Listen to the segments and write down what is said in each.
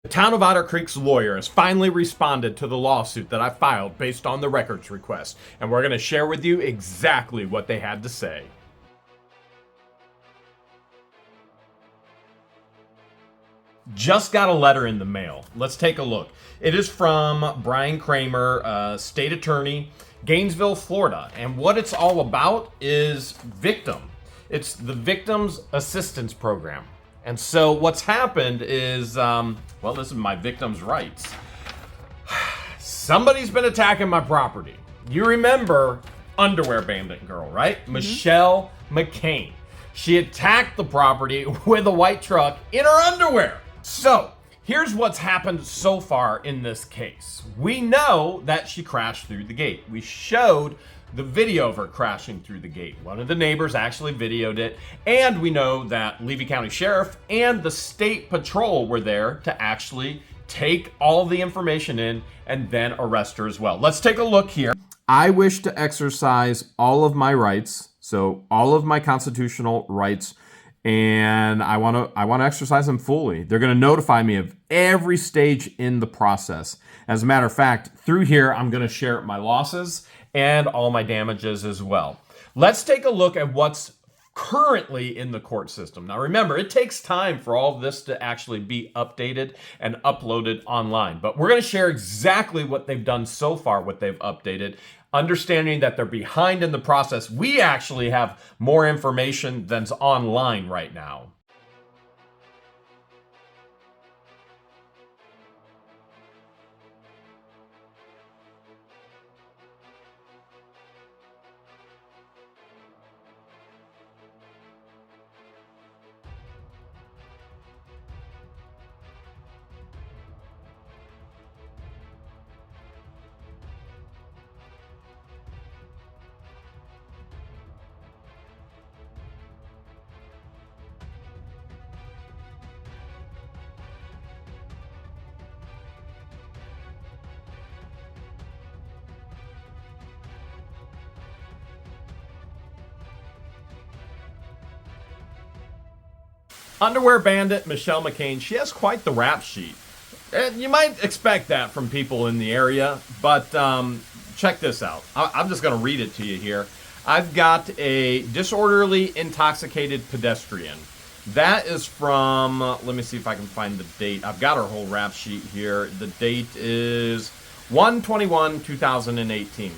The town of Otter Creek's lawyer has finally responded to the lawsuit that I filed based on the records request, and we're going to share with you exactly what they had to say. Just got a letter in the mail. Let's take a look. It is from Brian Kramer, state attorney, Gainesville, Florida. And what it's all about is victim. It's the Victims Assistance Program. And so what's happened is, well, this is my victim's rights. Somebody's been attacking my property. You remember Underwear Bandit girl, right? Mm-hmm. Michelle McCain. She attacked the property with a white truck in her underwear. So here's what's happened so far in this case. We know that she crashed through the gate. We showed the video of her crashing through the gate. One of the neighbors actually videoed it. And we know that Levy County Sheriff and the State Patrol were there to actually take all the information in and then arrest her as well. Let's take a look here. I wish to exercise all of my rights, so all of my constitutional rights, and I want to exercise them fully. They're going to notify me of every stage in the process. As a matter of fact, through here, I'm going to share my losses and all my damages as well. Let's take a look at what's currently in the court system. Now remember, it takes time for all of this to actually be updated and uploaded online, but we're going to share exactly what they've done so far, what they've updated, understanding that they're behind in the process. We actually have more information than's online right now. Underwear Bandit Michelle McCain, she has quite the rap sheet. And you might expect that from people in the area, but check this out. I'm just going to read it to you here. I've got a disorderly intoxicated pedestrian. That is from, let me see if I can find the date. I've got her whole rap sheet here. The date is 1/21/2018.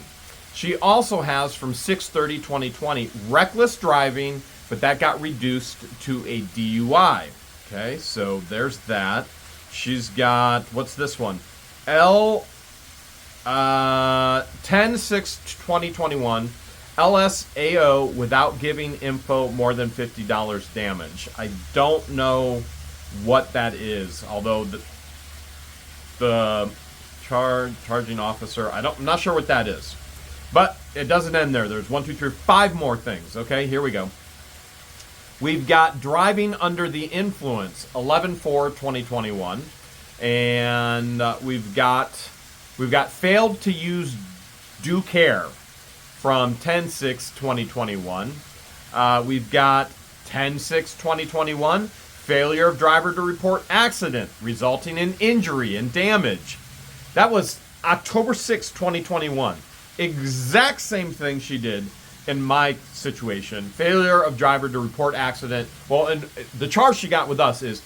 She also has from 6/30/2020 reckless driving, but that got reduced to a DUI. Okay, so there's that. She's got, what's this one? 10/6/2021, LSAO without giving info more than $50 damage. I don't know what that is, although the charging officer, I'm not sure what that is. But it doesn't end there. There's 1, 2, 3, 5 more things. Okay, here we go. We've got driving under the influence, 11/4/2021, and we've got failed to use due care from 10/6/2021. We've got 10/6/2021, failure of driver to report accident resulting in injury and damage. That was October 6, 2021. Exact same thing she did in my situation. Failure of driver to report accident. Well, and the charge she got with us is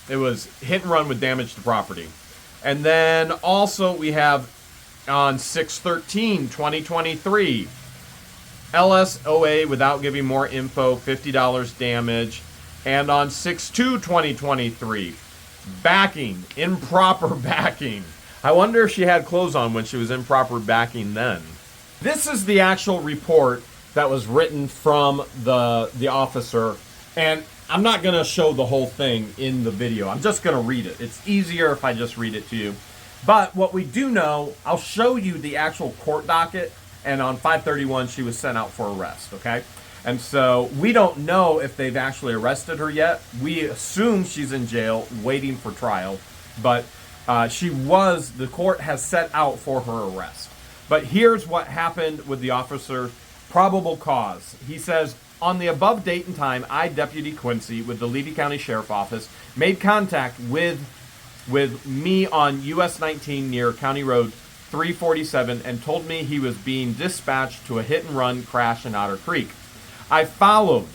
it was hit and run with damage to property. And then also we have on 6/13/2023, LSOA without giving more info, $50 damage. And on 6/2/2023, backing, improper backing. I wonder if she had clothes on when she was improper backing then. This is the actual report that was written from the officer, and I'm not going to show the whole thing in the video. I'm just going to read it. It's easier if I just read it to you. But what we do know, I'll show you the actual court docket, and on 5/31 she was sent out for arrest, okay? And so we don't know if they've actually arrested her yet. We assume she's in jail waiting for trial, but the court has set out for her arrest. But here's what happened with the officer's probable cause. He says, on the above date and time, I, Deputy Quincy, with the Levy County Sheriff Office, made contact with with me on US 19 near County Road 347 and told me he was being dispatched to a hit-and-run crash in Otter Creek. I followed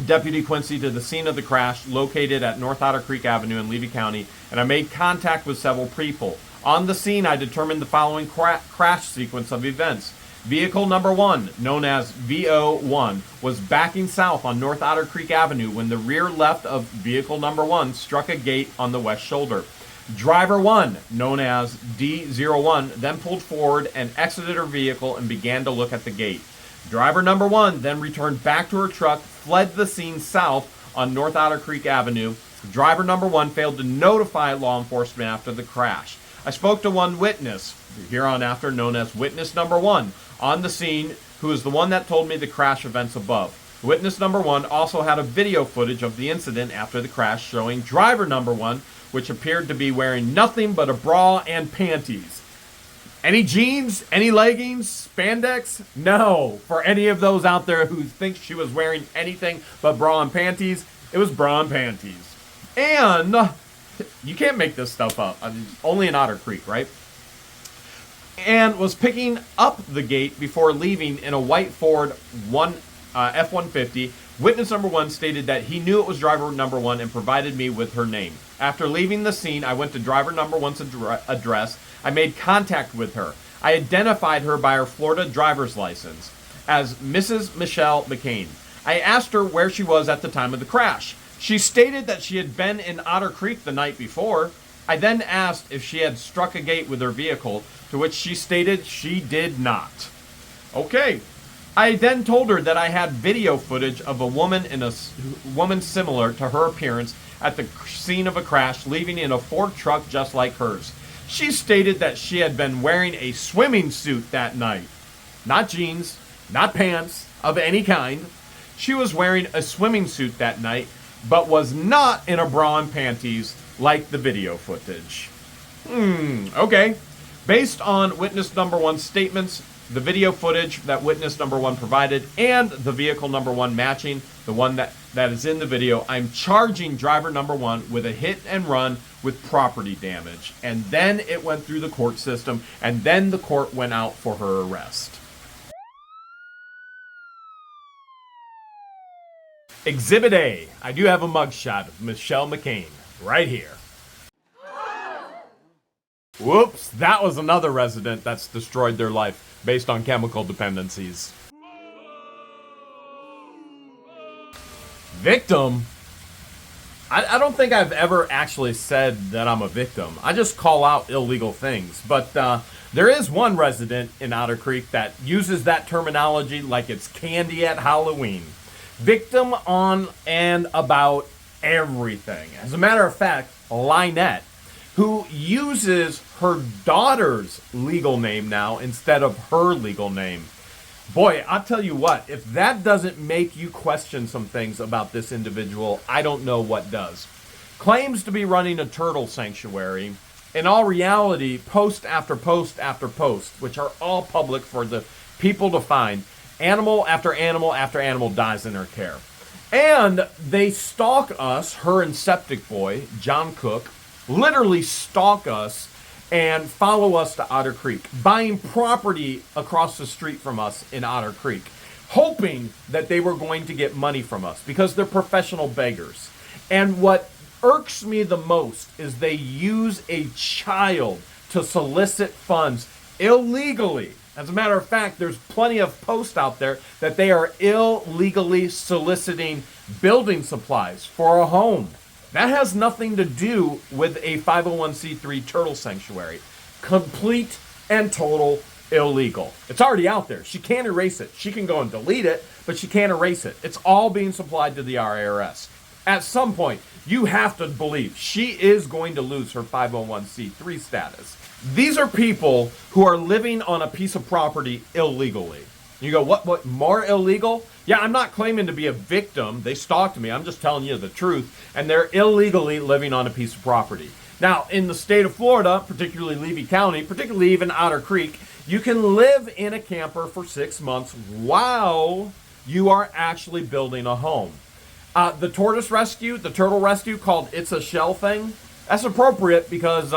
Deputy Quincy to the scene of the crash located at North Otter Creek Avenue in Levy County, and I made contact with several people. On the scene, I determined the following crash sequence of events. Vehicle number 1, known as VO1, was backing south on North Otter Creek Avenue when the rear left of vehicle number 1 struck a gate on the west shoulder. Driver 1, known as D01, then pulled forward and exited her vehicle and began to look at the gate. Driver number 1 then returned back to her truck, fled the scene south on North Otter Creek Avenue. Driver number 1 failed to notify law enforcement after the crash. I spoke to one witness, hereinafter known as witness number 1, on the scene, who is the one that told me the crash events above. Witness number 1 also had a video footage of the incident after the crash showing driver number 1, which appeared to be wearing nothing but a bra and panties. Any jeans? Any leggings? Spandex? No. For any of those out there who think she was wearing anything but bra and panties, it was bra and panties. And you can't make this stuff up. I mean, only in Otter Creek, right? And was picking up the gate before leaving in a white Ford F-150. Witness number 1 stated that he knew it was driver number 1 and provided me with her name. After leaving the scene, I went to driver number 1's address. I made contact with her. I identified her by her Florida driver's license as Mrs. Michelle McCain. I asked her where she was at the time of the crash. She stated that she had been in Otter Creek the night before. I then asked if she had struck a gate with her vehicle, to which she stated she did not. Okay. I then told her that I had video footage of a woman similar to her appearance at the scene of a crash, leaving in a Ford truck just like hers. She stated that she had been wearing a swimming suit that night. Not jeans, not pants of any kind. She was wearing a swimming suit that night, but was not in a bra and panties like the video footage. Okay. Based on witness number 1's statements, the video footage that witness number 1 provided, and the vehicle number 1 matching the one that is in the video, I'm charging driver number 1 with a hit and run with property damage. And then it went through the court system, and then the court went out for her arrest. Exhibit A. I do have a mugshot of Michelle McCain right here. Whoops, that was another resident that's destroyed their life based on chemical dependencies. Victim? I don't think I've ever actually said that I'm a victim. I just call out illegal things. But there is one resident in Otter Creek that uses that terminology like it's candy at Halloween. Victim on and about everything. As a matter of fact, Lynette, who uses her daughter's legal name now instead of her legal name. Boy, I'll tell you what, if that doesn't make you question some things about this individual, I don't know what does. Claims to be running a turtle sanctuary. In all reality, post after post after post, which are all public for the people to find, animal after animal after animal dies in her care. And they stalk us, her and Septic Boy, John Cook, literally stalk us and follow us to Otter Creek, buying property across the street from us in Otter Creek, hoping that they were going to get money from us because they're professional beggars. And what irks me the most is they use a child to solicit funds illegally. As a matter of fact, there's plenty of posts out there that they are illegally soliciting building supplies for a home. That has nothing to do with a 501c3 turtle sanctuary. Complete and total illegal. It's already out there. She can't erase it. She can go and delete it, but she can't erase it. It's all being supplied to the IRS. At some point, you have to believe she is going to lose her 501c3 status. These are people who are living on a piece of property illegally. You go, what more illegal? Yeah, I'm not claiming to be a victim. They stalked me. I'm just telling you the truth. And they're illegally living on a piece of property. Now, in the state of Florida, particularly Levy County, particularly even Otter Creek, you can live in a camper for 6 months while you are actually building a home. The turtle rescue called It's a Shell thing, That's appropriate because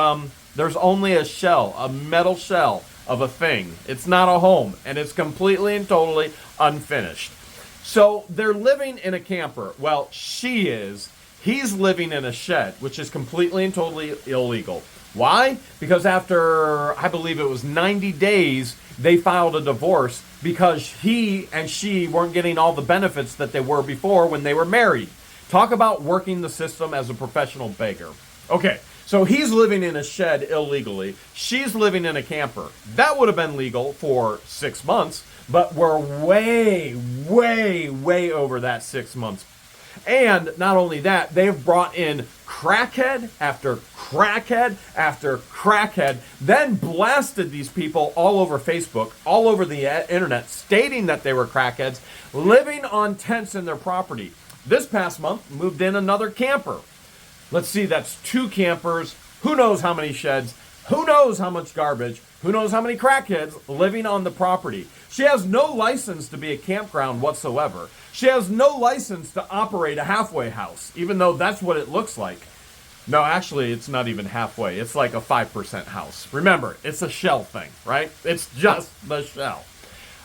there's only a shell, a metal shell of a thing. It's not a home, and it's completely and totally unfinished. So they're living in a camper. Well, she is. He's living in a shed, which is completely and totally illegal. Why? Because after, I believe it was 90 days, they filed a divorce because he and she weren't getting all the benefits that they were before when they were married. Talk about working the system as a professional beggar. Okay, so he's living in a shed illegally. She's living in a camper. That would have been legal for 6 months, but we're way, way, way over that 6 months. And not only that, they've brought in crackhead after crackhead after crackhead, then blasted these people all over Facebook, all over the internet, stating that they were crackheads, living on tents in their property. This past month, moved in another camper. Let's see, that's 2 campers. Who knows how many sheds? Who knows how much garbage? Who knows how many crackheads living on the property? She has no license to be a campground whatsoever. She has no license to operate a halfway house, even though that's what it looks like. No, actually, it's not even halfway. It's like a 5% house. Remember, it's a shell thing, right? It's just the shell.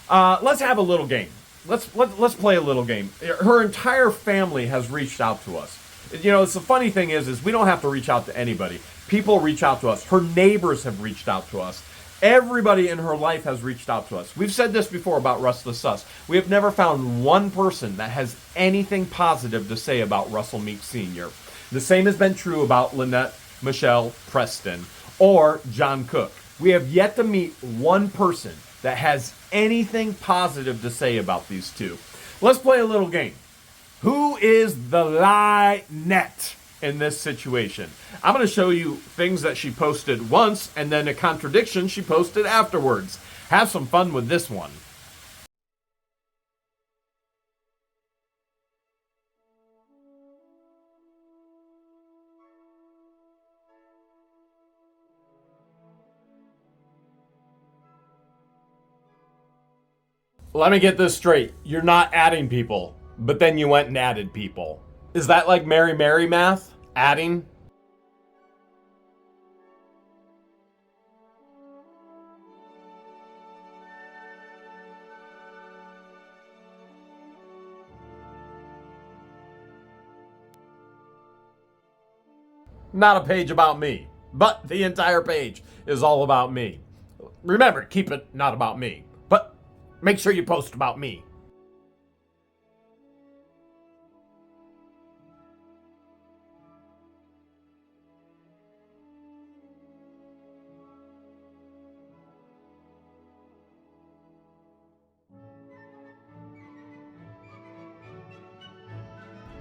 Let's have a little game. Let's play a little game. Her entire family has reached out to us. You know, it's the funny thing is we don't have to reach out to anybody. People reach out to us. Her neighbors have reached out to us. Everybody in her life has reached out to us. We've said this before about Russ the Sus. We have never found one person that has anything positive to say about Russell Meeks Sr. The same has been true about Lynette Michelle Preston or John Cook. We have yet to meet one person that has anything positive to say about these two. Let's play a little game. Who is the lie-net in this situation? I'm going to show you things that she posted once and then a contradiction she posted afterwards. Have some fun with this one. Let me get this straight. You're not adding people, but then you went and added people. Is that like Mary Mary math? Adding? Not a page about me, but the entire page is all about me. Remember, keep it not about me, but make sure you post about me.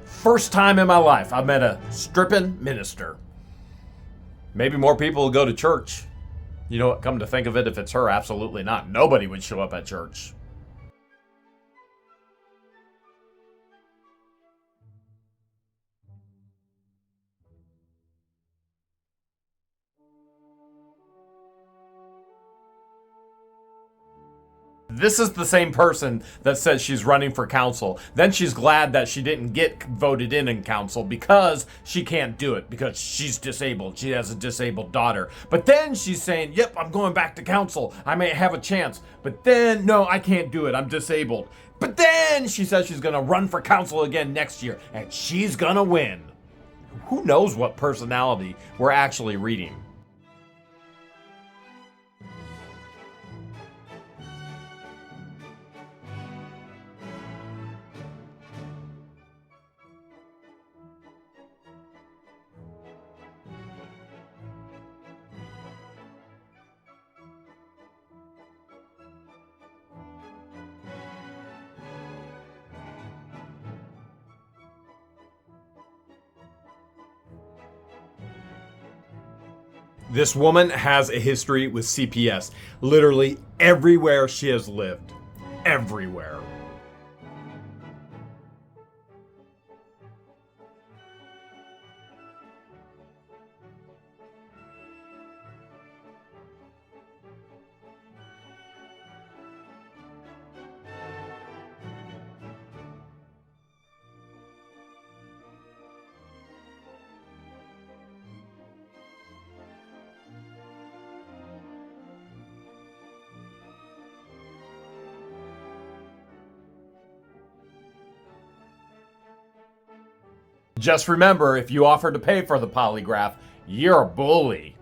First time in my life I met a stripping minister. Maybe more people will go to church. You know what, come to think of it, if it's her, absolutely not. Nobody would show up at church. This is the same person that says she's running for council. Then she's glad that she didn't get voted in council because she can't do it because she's disabled. She has a disabled daughter. But then she's saying, yep, I'm going back to council. I may have a chance. But then, no, I can't do it. I'm disabled. But then she says she's going to run for council again next year and she's going to win. Who knows what personality we're actually reading? This woman has a history with CPS, literally everywhere she has lived. Everywhere. Just remember, if you offer to pay for the polygraph, you're a bully.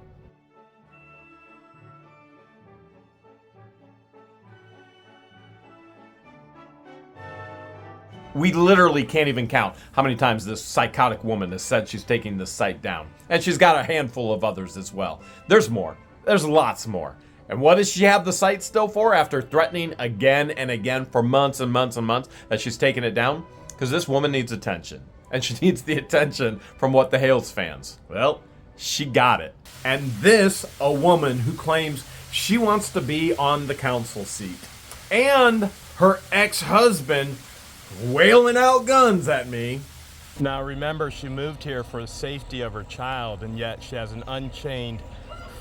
We literally can't even count how many times this psychotic woman has said she's taking this site down. And she's got a handful of others as well. There's more. There's lots more. And what does she have the site still for after threatening again and again for months and months and months that she's taking it down? Because this woman needs attention. And she needs the attention from what the Hales fans. Well, she got it. And this, a woman who claims she wants to be on the council seat. And her ex-husband wailing out guns at me. Now remember, she moved here for the safety of her child, and yet she has an unchained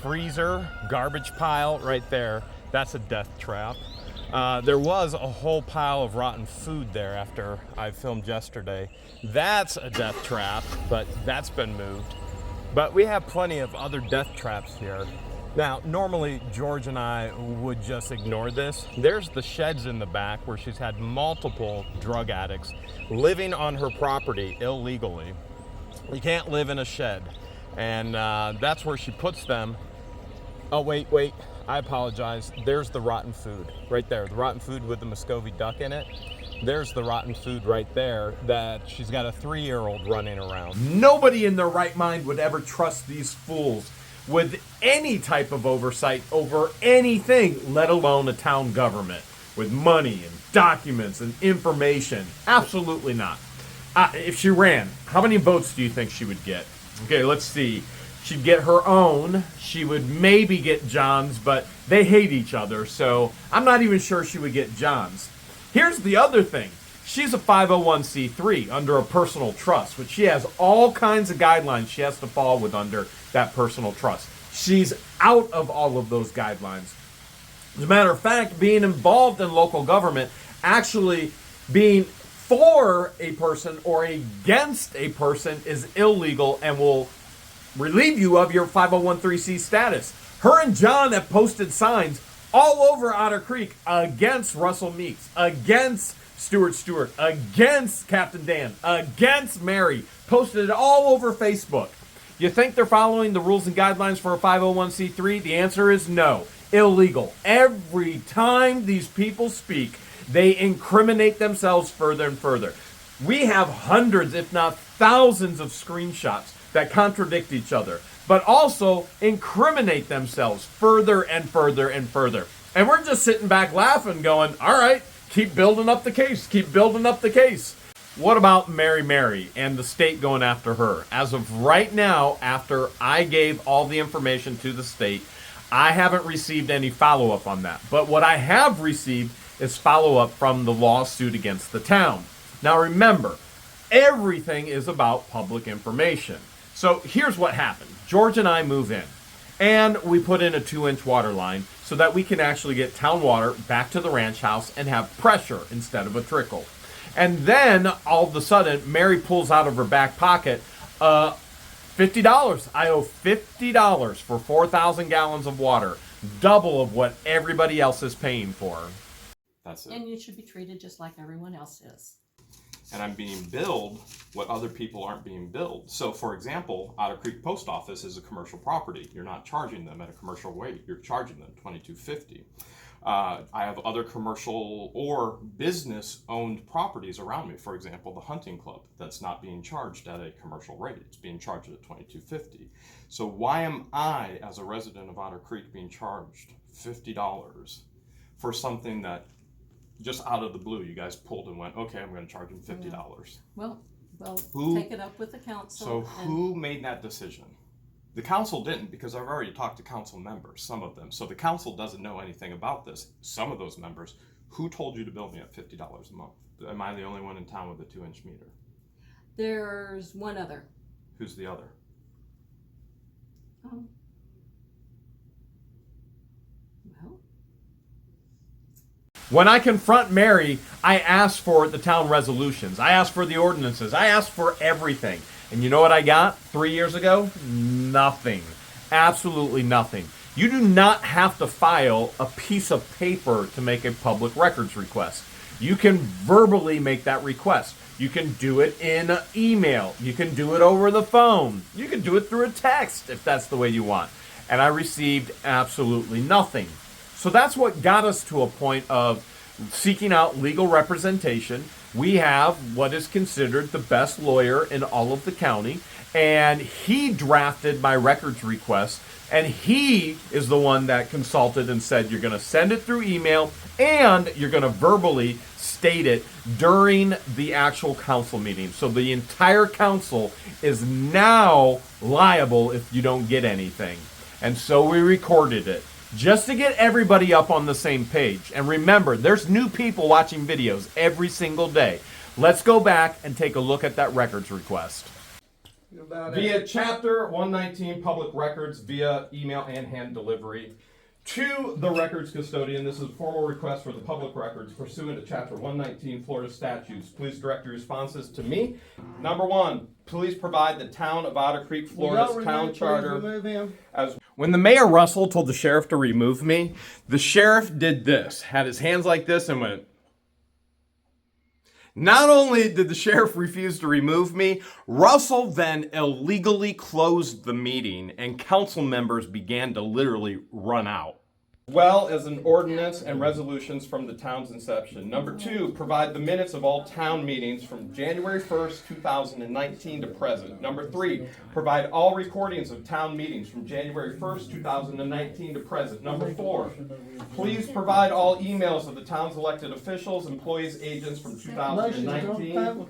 freezer, garbage pile right there. That's a death trap. There was a whole pile of rotten food there after I filmed yesterday. That's a death trap, but that's been moved. But we have plenty of other death traps here. Now, normally George and I would just ignore this. There's the sheds in the back where she's had multiple drug addicts living on her property illegally. You can't live in a shed. And that's where she puts them. Oh, wait, I apologize. There's the rotten food right there. The rotten food with the Muscovy duck in it. There's the rotten food right there that she's got a 3-year-old running around. Nobody in their right mind would ever trust these fools with any type of oversight over anything, let alone a town government with money and documents and information. Absolutely not. If she ran, how many votes do you think she would get? Okay, let's see. She'd get her own. She would maybe get John's, but they hate each other, so I'm not even sure she would get John's. Here's the other thing. She's a 501c3 under a personal trust, which she has all kinds of guidelines she has to fall with under that personal trust. She's out of all of those guidelines. As a matter of fact, being involved in local government, actually being for a person or against a person is illegal and will relieve you of your 501c status. Her and John have posted signs all over Otter Creek against Russell Meeks, against Stuart Stewart, against Captain Dan, against Mary, posted it all over Facebook. You think they're following the rules and guidelines for a 501c3? The answer is no. Illegal. Every time these people speak, they incriminate themselves further and further. We have hundreds, if not thousands, of screenshots that contradict each other, but also incriminate themselves further and further and further. And we're just sitting back laughing, going, all right, keep building up the case, keep building up the case. What about Mary and the state going after her? As of right now, after I gave all the information to the state, I haven't received any follow-up on that. But what I have received is follow-up from the lawsuit against the town. Now remember, everything is about public information. So here's what happened. George and I move in, and we put in a 2-inch water line so that we can actually get town water back to the ranch house and have pressure instead of a trickle. And then all of a sudden, Mary pulls out of her back pocket $50. I owe $50 for 4,000 gallons of water, double of what everybody else is paying for. That's it. And you should be treated just like everyone else is. And I'm being billed what other people aren't being billed. So, for example, Otter Creek Post Office is a commercial property. You're not charging them at a commercial rate. You're charging them $22.50. I have other commercial or business-owned properties around me. For example, the hunting club that's not being charged at a commercial rate. It's being charged at $22.50. So why am I, as a resident of Otter Creek, being charged $50 for something that just out of the blue you guys pulled and went, okay, I'm going to charge them $50? Well, Who- take it up with the council. So who made that decision? The council didn't, because I've already talked to council members, some of them. So the council doesn't know anything about this. Some of those members, who told you to bill me at $50 a month? Am I the only one in town with a 2-inch meter? There's one other. Who's the other? Oh. Well, When I confront Mary, I ask for the town resolutions. I ask for the ordinances. I ask for everything. And you know what I got 3 years ago? Nothing. Absolutely nothing. You do not have to file a piece of paper to make a public records request. You can verbally make that request. You can do it in email. You can do it over the phone. You can do it through a text if that's the way you want. And I received absolutely nothing. So that's what got us to a point of seeking out legal representation. We have what is considered the best lawyer in all of the county, and he drafted my records request, and he is the one that consulted and said you're going to send it through email and you're going to verbally state it during the actual council meeting. So the entire council is now liable if you don't get anything. And so we recorded it just to get everybody up on the same page. And remember, there's new people watching videos every single day. Let's go back and take a look at that records request. Via Chapter 119 Public Records, via email and hand delivery to the records custodian. This is a formal request for the public records pursuant to Chapter 119 Florida statutes. Please direct your responses to me. Number one, please provide the town of Otter Creek, Florida's town charter. As when the mayor Russell told the sheriff to remove me, the sheriff did this, had his hands like this and went. Not only did the sheriff refuse to remove me, Russell then illegally closed the meeting and council members began to literally run out. Well as an ordinance and resolutions from the town's inception. Number two, provide the minutes of all town meetings from January 1st, 2019 to present. Number three, provide all recordings of town meetings from January 1st, 2019 to present. Number four, please provide all emails of the town's elected officials, employees, agents from 2019.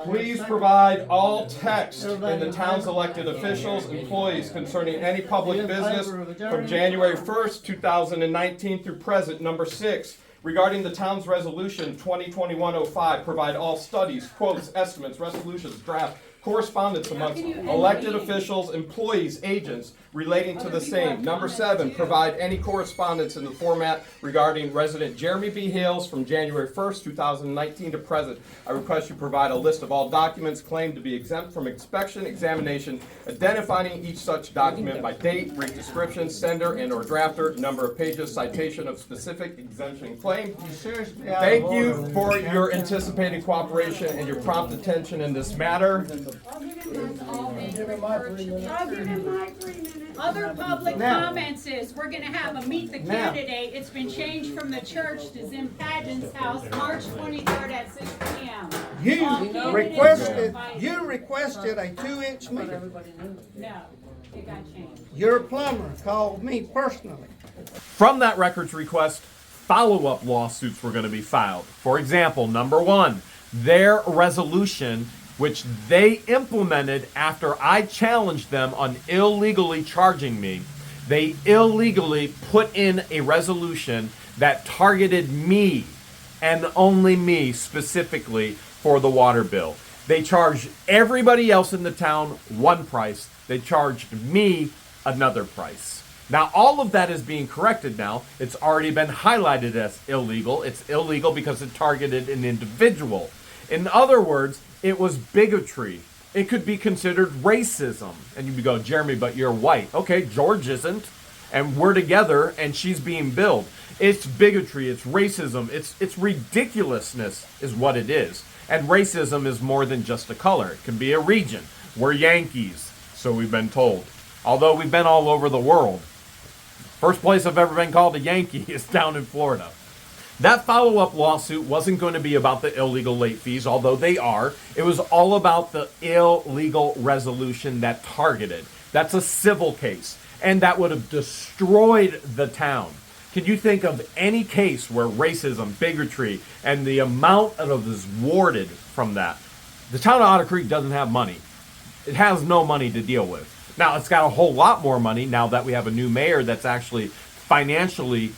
Please provide all text in the town's elected officials, employees concerning any public business from January 1st, 2019 through present. Number six, regarding the town's resolution 2021-05, provide all studies, quotes, estimates, resolutions, draft, correspondence amongst elected officials, employees, agents relating to the same. Number seven, provide any correspondence in the format regarding resident Jeremy B. Hales from January 1st, 2019 to present. I request you provide a list of all documents claimed to be exempt from inspection, examination, identifying each such document by date, brief description, sender and or drafter, number of pages, citation of specific exemption claim. Thank you for your anticipated cooperation and your prompt attention in this matter. I'll give him my 3 minutes. Other public comments is, we're gonna have a meet the candidate. It's been changed from the church to Zim Pageant's house, March 23rd at 6 p.m. You requested a 2-inch meter. No, it got changed. Your plumber called me personally. From that records request, follow-up lawsuits were going to be filed. For example, number one, their resolution, which they implemented after I challenged them on illegally charging me, they illegally put in a resolution that targeted me and only me specifically for the water bill. They charged everybody else in the town one price. They charged me another price. Now, all of that is being corrected now. It's already been highlighted as illegal. It's illegal because it targeted an individual. In other words, it was bigotry. It could be considered racism. And you'd go, Jeremy, but you're white. Okay, George isn't. And we're together, and she's being billed. It's bigotry. It's racism. It's ridiculousness is what it is. And racism is more than just a color. It can be a region. We're Yankees, so we've been told. Although we've been all over the world. First place I've ever been called a Yankee is down in Florida. That follow-up lawsuit wasn't going to be about the illegal late fees, although they are. It was all about the illegal resolution that targeted. That's a civil case, and that would have destroyed the town. Can you think of any case where racism, bigotry, and the amount of is warded from that? The town of Otter Creek doesn't have money. It has no money to deal with. Now, it's got a whole lot more money now that we have a new mayor that's actually financially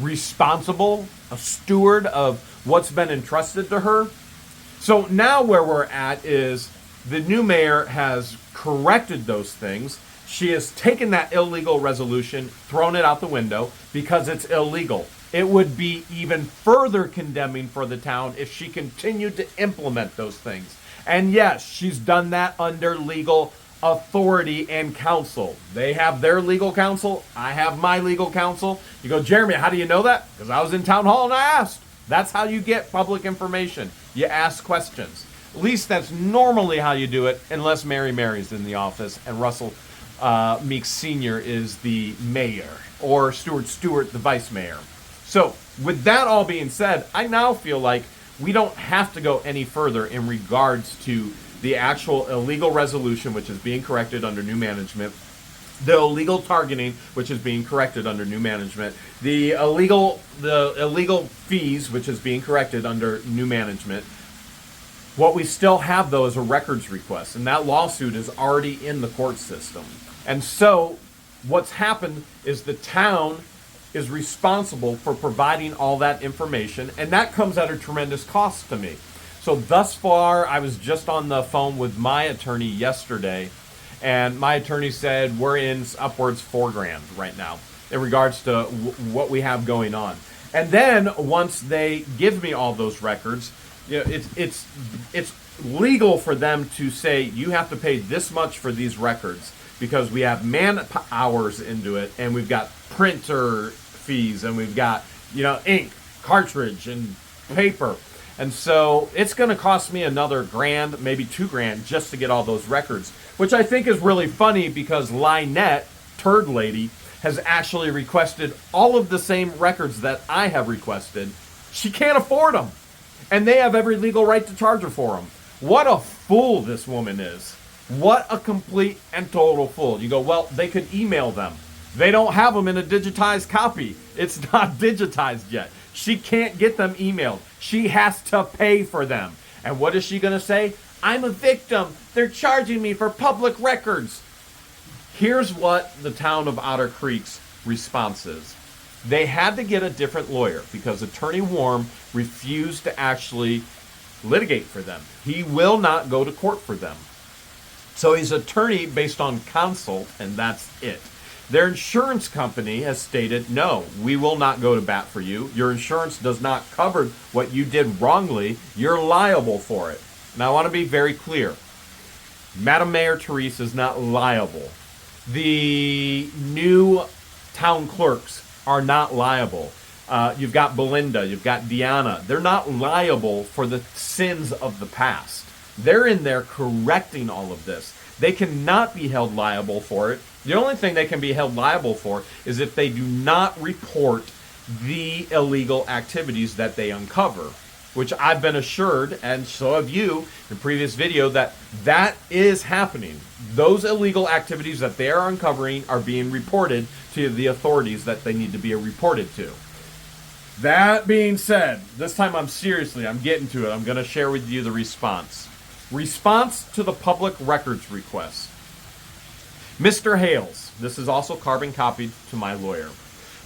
responsible, a steward of what's been entrusted to her. So now where we're at is the new mayor has corrected those things. She has taken that illegal resolution, thrown it out the window because it's illegal. It would be even further condemning for the town if she continued to implement those things. And yes, she's done that under legal authority and counsel. They have their legal counsel. I have my legal counsel. You go, Jeremy, how do you know that? Because I was in town hall and I asked. That's how you get public information. You ask questions. At least that's normally how you do it, unless Mary Mary's in the office and Russell Meeks Sr. is the mayor, or Stuart Stewart, the vice mayor. So, with that all being said, I now feel like we don't have to go any further in regards to the actual illegal resolution, which is being corrected under new management, the illegal targeting, which is being corrected under new management, the illegal fees, which is being corrected under new management. What we still have, though, is a records request, and that lawsuit is already in the court system. And so what's happened is the town is responsible for providing all that information, and that comes at a tremendous cost to me. So thus far, I was just on the phone with my attorney yesterday, and my attorney said we're in upwards $4,000 right now in regards to what we have going on. And then once they give me all those records, you know, it's legal for them to say you have to pay this much for these records because we have man hours into it, and we've got printer fees, and we've got, you know, ink, cartridge, and paper. And so it's going to cost me another $1,000, maybe $2,000 just to get all those records, which I think is really funny because Lynette, Turd Lady, has actually requested all of the same records that I have requested. She can't afford them, and they have every legal right to charge her for them. What a fool this woman is. What a complete and total fool. You go, well, they could email them. They don't have them in a digitized copy. It's not digitized yet. She can't get them emailed. She has to pay for them. And what is she going to say? I'm a victim. They're charging me for public records. Here's what the town of Otter Creek's response is. They had to get a different lawyer because Attorney Warm refused to actually litigate for them. He will not go to court for them. So he's attorney based on consult, and that's it. Their insurance company has stated, no, we will not go to bat for you. Your insurance does not cover what you did wrongly. You're liable for it. Now, I want to be very clear. Madam Mayor Therese is not liable. The new town clerks are not liable. You've got Belinda, you've got Deanna. They're not liable for the sins of the past. They're in there correcting all of this. They cannot be held liable for it. The only thing they can be held liable for is if they do not report the illegal activities that they uncover, which I've been assured, and so have you in the previous video, that that is happening. Those illegal activities that they are uncovering are being reported to the authorities that they need to be reported to. That being said, this time I'm getting to it. I'm going to share with you the response. Response to the public records request. Mr. Hales, this is also carbon copied to my lawyer.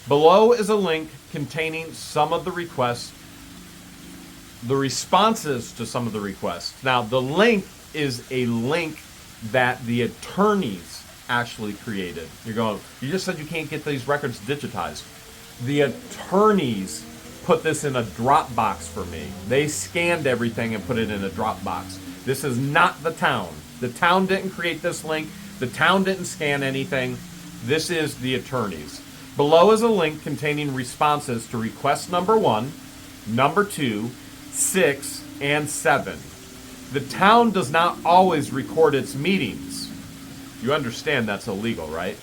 Below is a link containing some of the requests, the responses to some of the requests. Now, the link is a link that the attorneys actually created. You're going, you just said you can't get these records digitized. The attorneys put this in a Dropbox for me. They scanned everything and put it in a Dropbox. This is not the town. The town didn't create this link. The town didn't scan anything. This is the attorneys. Below is a link containing responses to request number 1, number 2, 6, and 7. The town does not always record its meetings. You understand that's illegal, right?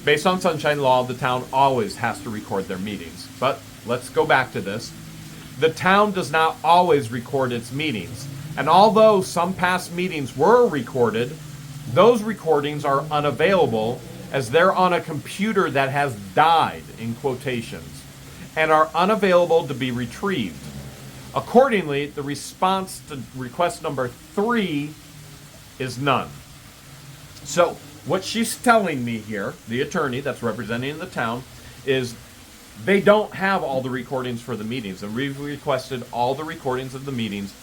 Based on sunshine law, the town always has to record their meetings. But let's go back to this. The town does not always record its meetings. And although some past meetings were recorded, those recordings are unavailable as they're on a computer that has died, in quotations, and are unavailable to be retrieved. Accordingly, the response to request number 3 is none. So what she's telling me here, the attorney that's representing the town, is they don't have all the recordings for the meetings, and we've requested all the recordings of the meetings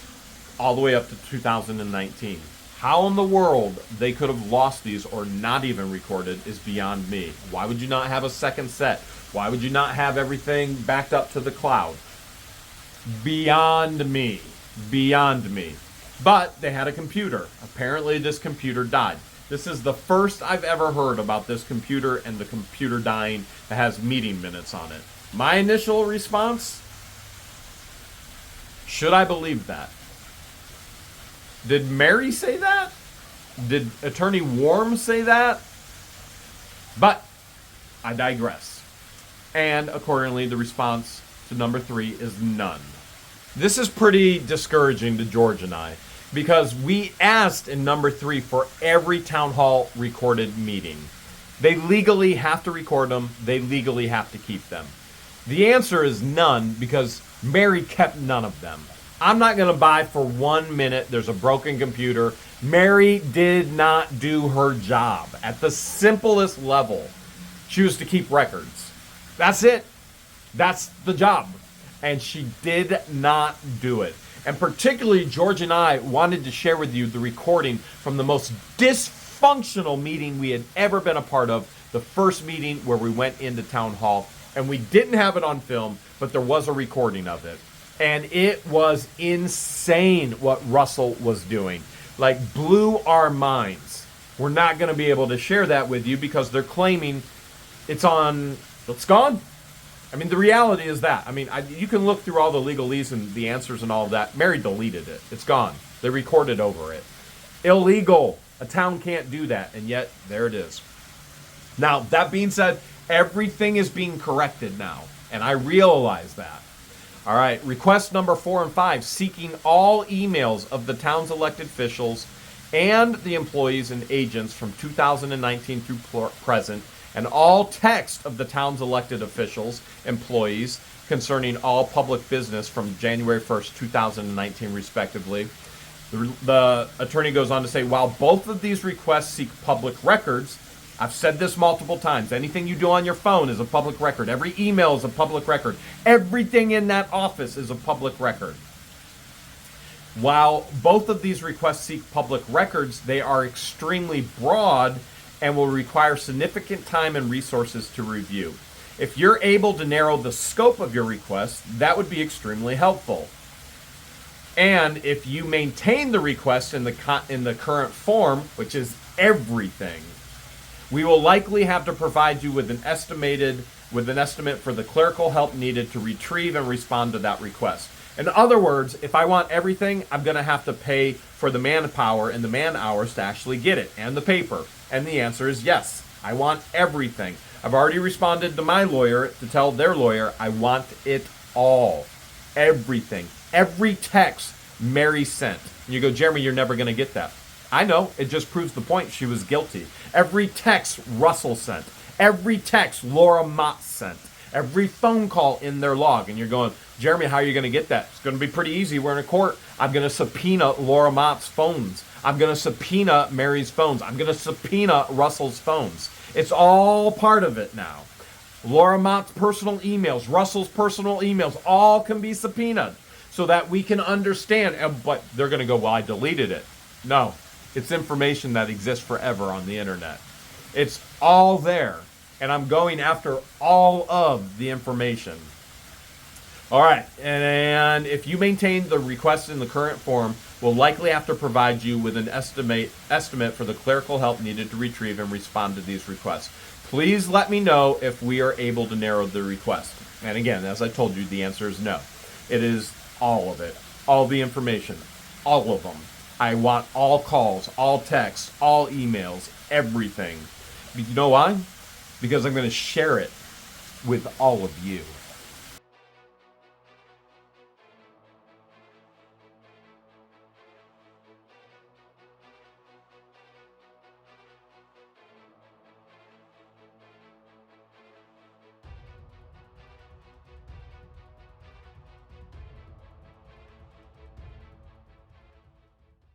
all the way up to 2019. How in the world they could have lost these or not even recorded is beyond me. Why would you not have a second set? Why would you not have everything backed up to the cloud? Beyond me. Beyond me. But they had a computer. Apparently this computer died. This is the first I've ever heard about this computer and the computer dying that has meeting minutes on it. My initial response, Should I believe that? Did Mary say that? Did Attorney Warm say that? But I digress. And accordingly, the response to number 3 is none. This is pretty discouraging to George and I, because we asked in number 3 for every town hall recorded meeting. They legally have to record them. They legally have to keep them. The answer is none, because Mary kept none of them. I'm not going to buy for 1 minute there's a broken computer. Mary did not do her job. At the simplest level, she was to keep records. That's it. That's the job. And she did not do it. And particularly, George and I wanted to share with you the recording from the most dysfunctional meeting we had ever been a part of, the first meeting where we went into town hall. And we didn't have it on film, but there was a recording of it. And it was insane what Russell was doing. Like, blew our minds. We're not going to be able to share that with you because they're claiming it's gone. I mean, the reality is that. I mean, you can look through all the legalese and the answers and all of that. Mary deleted it. It's gone. They recorded over it. Illegal. A town can't do that. And yet, there it is. Now, that being said, everything is being corrected now. And I realize that. All right, request number 4 and 5, seeking all emails of the town's elected officials and the employees and agents from 2019 through present, and all text of the town's elected officials, employees, concerning all public business from January 1st, 2019, respectively. The attorney goes on to say, while both of these requests seek public records, I've said this multiple times. Anything you do on your phone is a public record. Every email is a public record. Everything in that office is a public record. While both of these requests seek public records, they are extremely broad and will require significant time and resources to review. If you're able to narrow the scope of your request, that would be extremely helpful. And if you maintain the request in the current form, which is everything, we will likely have to provide you with an estimate for the clerical help needed to retrieve and respond to that request. In other words, if I want everything, I'm going to have to pay for the manpower and the man hours to actually get it, and the paper. And the answer is yes, I want everything. I've already responded to my lawyer to tell their lawyer I want it all. Everything. Every text Mary sent. And you go, Jeremy, you're never going to get that. I know, it just proves the point. She was guilty. Every text Russell sent. Every text Laura Mott sent. Every phone call in their log. And you're going, Jeremy, how are you going to get that? It's going to be pretty easy. We're in a court. I'm going to subpoena Laura Mott's phones. I'm going to subpoena Mary's phones. I'm going to subpoena Russell's phones. It's all part of it now. Laura Mott's personal emails, Russell's personal emails, all can be subpoenaed so that we can understand. But they're going to go, well, I deleted it. No. It's information that exists forever on the internet. It's all there, and I'm going after all of the information. All right, and if you maintain the request in the current form, we'll likely have to provide you with an estimate for the clerical help needed to retrieve and respond to these requests. Please let me know if we are able to narrow the request. And again, as I told you, the answer is no. It is all of it, all the information, all of them. I want all calls, all texts, all emails, everything. You know why? Because I'm going to share it with all of you.